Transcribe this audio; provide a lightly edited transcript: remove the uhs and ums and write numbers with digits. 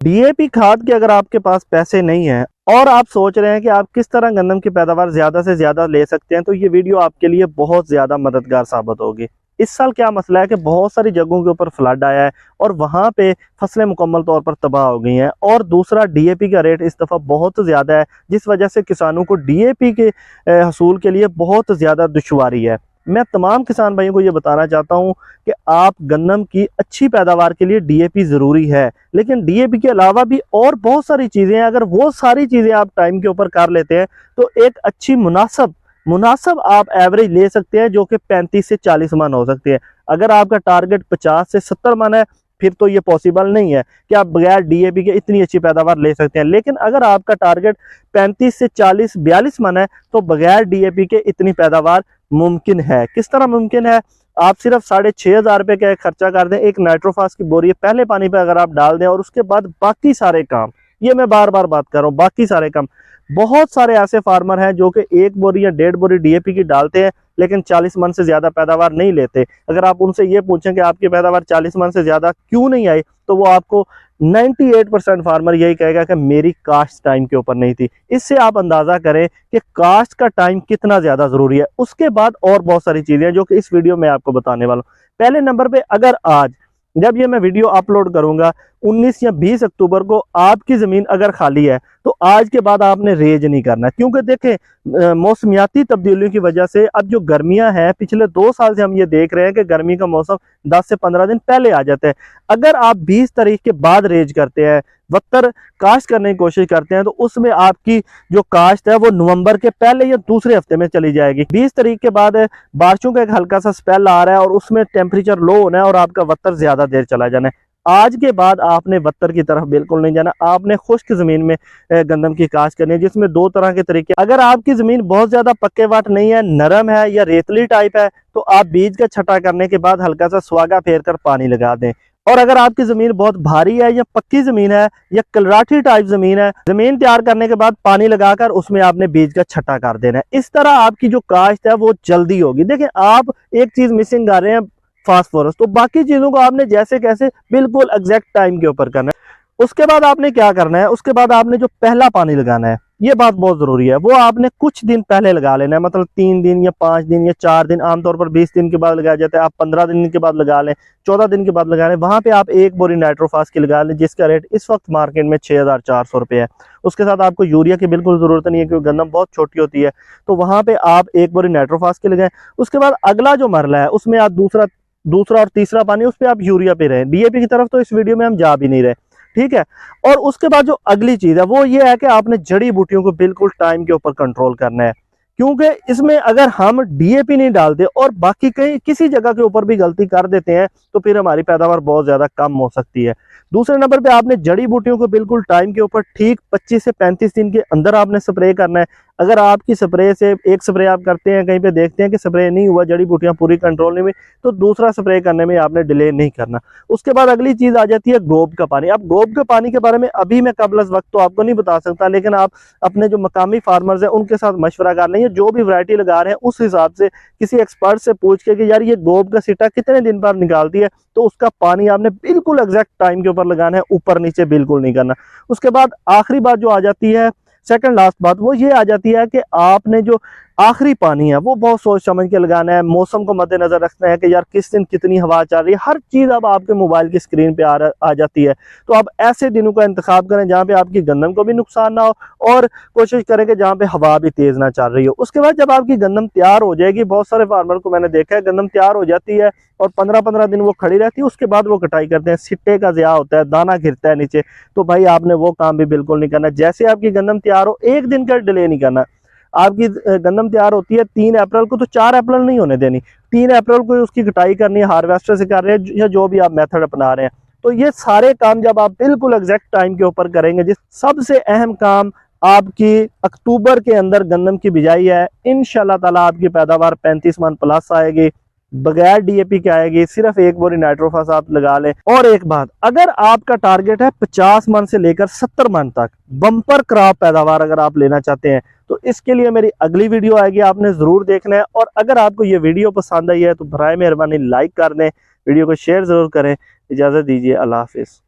DAP खाद के अगर आपके पास पैसे नहीं है और आप सोच रहे हैं कि आप किस तरह गंदम की पैदावार ज़्यादा से ज़्यादा ले सकते हैं, तो ये वीडियो आपके लिए बहुत ज़्यादा मददगार साबित होगी। इस साल क्या मसला है कि बहुत सारी जगहों के ऊपर फ्लड आया है और वहाँ पे फसलें मुकम्मल तौर पर तबाह हो गई हैं, और दूसरा डीएपी का रेट इस दफ़ा बहुत ज़्यादा है, जिस वजह से किसानों को डीएपी के हसूल के लिए बहुत ज़्यादा दुश्वारी है। मैं तमाम किसान भाइयों को ये बताना चाहता हूँ कि आप गन्नम की अच्छी पैदावार के लिए डीएपी ज़रूरी है, लेकिन डीएपी के अलावा भी और बहुत सारी चीज़ें हैं। अगर वो सारी चीज़ें आप टाइम के ऊपर कर लेते हैं तो एक अच्छी मुनासब मुनासब आप एवरेज ले सकते हैं, जो कि 35 से 40 मन हो सकते हैं। अगर आपका टारगेट 50 से 70 मन है, फिर तो ये पॉसिबल नहीं है कि आप बगैर डीएपी के इतनी अच्छी पैदावार ले सकते हैं। लेकिन अगर आपका टारगेट 35 से 40 42 मन है, तो बगैर डीएपी के इतनी पैदावार मुमकिन है। किस तरह मुमकिन है? आप सिर्फ 6,500 का खर्चा कर दें, एक नाइट्रोफास की बोरी पहले पानी पे अगर आप डाल दें, और उसके बाद बाकी सारे काम, ये मैं बार बार बात कर रहा हूँ, बाकी सारे काम। बहुत सारे ऐसे फार्मर हैं जो कि 1 बोरी या 1.5 बोरी डीएपी की डालते हैं, लेकिन 40 मन से ज्यादा पैदावार नहीं लेते। अगर आप उनसे ये पूछें कि आपकी पैदावार 40 मन से ज्यादा क्यों नहीं आई, तो वो आपको 98% फार्मर यही कहेगा कि मेरी काश्त टाइम के ऊपर नहीं थी। इससे आप अंदाजा करें कि काश्त का टाइम कितना ज्यादा जरूरी है। उसके बाद और बहुत सारी चीजें हैं जो कि इस वीडियो में आपको बताने वाला हूँ। पहले नंबर पे, अगर आज जब ये मैं वीडियो अपलोड करूंगा 19 या 20 अक्टूबर को, आपकी जमीन अगर खाली है, तो आज के बाद आपने रेज नहीं करना, क्योंकि देखें मौसमियाती तब्दीलियों की वजह से अब जो गर्मियां हैं, पिछले 2 साल से हम ये देख रहे हैं कि गर्मी का मौसम 10 से 15 दिन पहले आ जाता है। अगर आप 20 तारीख के बाद रेज करते हैं, वत्तर काश्त करने की कोशिश करते हैं, तो उसमें आपकी जो काश्त है वो नवंबर के पहले या दूसरे हफ्ते में चली जाएगी। 20 तारीख के बाद बारिशों का एक हल्का सा स्पेल आ रहा है और उसमें टेम्परेचर लो होना है और आपका वत्तर ज्यादा देर चला जाना है। आज के बाद आपने वत्तर की तरफ बिल्कुल नहीं जाना, आपने खुश्क जमीन में गंदम की काश्त करनी है, जिसमें 2 तरह के तरीके। अगर आपकी जमीन बहुत ज्यादा पक्के वाट नहीं है, नरम है या रेतली टाइप है, तो आप बीज का छटा करने के बाद हल्का सा सुहागा फेर कर पानी लगा दें। और अगर आपकी जमीन बहुत भारी है या पक्की जमीन है या कलराठी टाइप जमीन है, जमीन तैयार करने के बाद पानी लगाकर उसमें आपने बीज का छटा कर देना है। इस तरह आपकी जो काश्त है वो जल्दी होगी। देखिए, आप एक चीज मिसिंग कर रहे हैं, फास्फोरस। तो बाकी चीजों को आपने जैसे कैसे बिल्कुल एग्जैक्ट टाइम के ऊपर करना है। उसके बाद आपने क्या करना है, उसके बाद आपने जो पहला पानी लगाना है, ये बात बहुत जरूरी है, वो आपने कुछ दिन पहले लगा लेना है। मतलब 3 दिन या 5 दिन या 4 दिन, आमतौर पर 20 दिन के बाद लगाया जाता है। आप 15 दिन के बाद लगा लें, 14 दिन के बाद लगा लें। वहां पे आप 1 बोरी नाइट्रोफास की लगा लें, जिसका रेट इस वक्त मार्केट में 6,400 रुपये है। उसके साथ आपको यूरिया की बिल्कुल जरूरत नहीं है, क्योंकि गंदम बहुत छोटी होती है। तो वहां पे आप 1 बोरी नाइट्रोफास की लगाएं। उसके बाद अगला जो मरला है, उसमें आप दूसरा और तीसरा पानी, उस पर आप यूरिया पे रहे। डीएपी की तरफ तो इस वीडियो में हम जा भी नहीं रहे, ठीक है। और उसके बाद जो अगली चीज है वो ये है कि आपने जड़ी बूटियों को बिल्कुल टाइम के ऊपर कंट्रोल करना है, क्योंकि इसमें अगर हम डीएपी नहीं डालते और बाकी कहीं किसी जगह के ऊपर भी गलती कर देते हैं, तो फिर हमारी पैदावार बहुत ज्यादा कम हो सकती है। दूसरे नंबर पे, आपने जड़ी बूटियों को बिल्कुल टाइम के ऊपर ठीक 25 से 35 दिन के अंदर आपने स्प्रे करना है। अगर आपकी स्प्रे से एक स्प्रे आप करते हैं, कहीं पे देखते हैं कि स्प्रे नहीं हुआ, जड़ी बूटियां पूरी कंट्रोल नहीं हुई, तो दूसरा स्प्रे करने में आपने डिले नहीं करना। उसके बाद अगली चीज आ जाती है गोब का पानी। अब गोब के पानी के बारे में अभी मैं कबल वक्त तो आपको नहीं बता सकता, लेकिन आप अपने जो मकामी फार्मर्स हैं उनके साथ मशवरा कर लेंगे, जो भी वैरायटी लगा रहे हैं उस हिसाब से किसी एक्सपर्ट से पूछ के कि यार ये गोब का सीटा कितने दिन पर निकालती है, तो उसका पानी आपने बिल्कुल एग्जैक्ट टाइम के ऊपर लगाना है, ऊपर नीचे बिल्कुल नहीं करना। उसके बाद आखिरी बात जो आ जाती है, सेकंड लास्ट बात, वो ये आ जाती है कि आपने जो आखिरी पानी है वो बहुत सोच समझ के लगाना है। मौसम को मद्देनजर रखना है कि यार किस दिन कितनी हवा चल रही है, हर चीज अब आपके मोबाइल की स्क्रीन पे आ जाती है। तो आप ऐसे दिनों का इंतखाब करें जहाँ पे आपकी गंदम को भी नुकसान ना हो, और कोशिश करें कि जहाँ पे हवा भी तेज ना चल रही हो। उसके बाद जब आपकी गंदम तैयार हो जाएगी, बहुत सारे फार्मर को मैंने देखा है गंदम तैयार हो जाती है और 15-15 दिन वो खड़ी रहती है, उसके बाद वो कटाई करते हैं। सिट्टे का ज़िया होता है, दाना गिरता है नीचे, तो भाई आपने वो काम भी बिल्कुल नहीं करना। जैसे आपकी गंदम तैयार हो, एक दिन का डिले नहीं करना। आपकी गंदम तैयार होती है 3 अप्रैल को, तो 4 अप्रैल नहीं होने देनी, 3 अप्रैल को उसकी कटाई करनी है, हार्वेस्टर से कर रहे हैं या जो भी आप मेथड अपना रहे हैं। तो ये सारे काम जब आप बिल्कुल एग्जैक्ट टाइम के ऊपर करेंगे, जिस सबसे अहम काम आपकी अक्टूबर के अंदर गंदम की बिजाई है, इंशाल्लाह ताला आपकी पैदावार 35 मन प्लस आएगी, बगैर डीएपी के आएगी। सिर्फ 1 बोरी नाइट्रोफास आप लगा लें। और एक बात, अगर आपका टारगेट है 50 मन से लेकर 70 मन तक बम्पर क्रॉप पैदावार अगर आप लेना चाहते हैं, तो इसके लिए मेरी अगली वीडियो आएगी, आपने जरूर देखना है। और अगर आपको ये वीडियो पसंद आई है तो बराए मेहरबानी लाइक कर दें, वीडियो को शेयर जरूर करें। इजाजत दीजिए, अल्लाह हाफिज।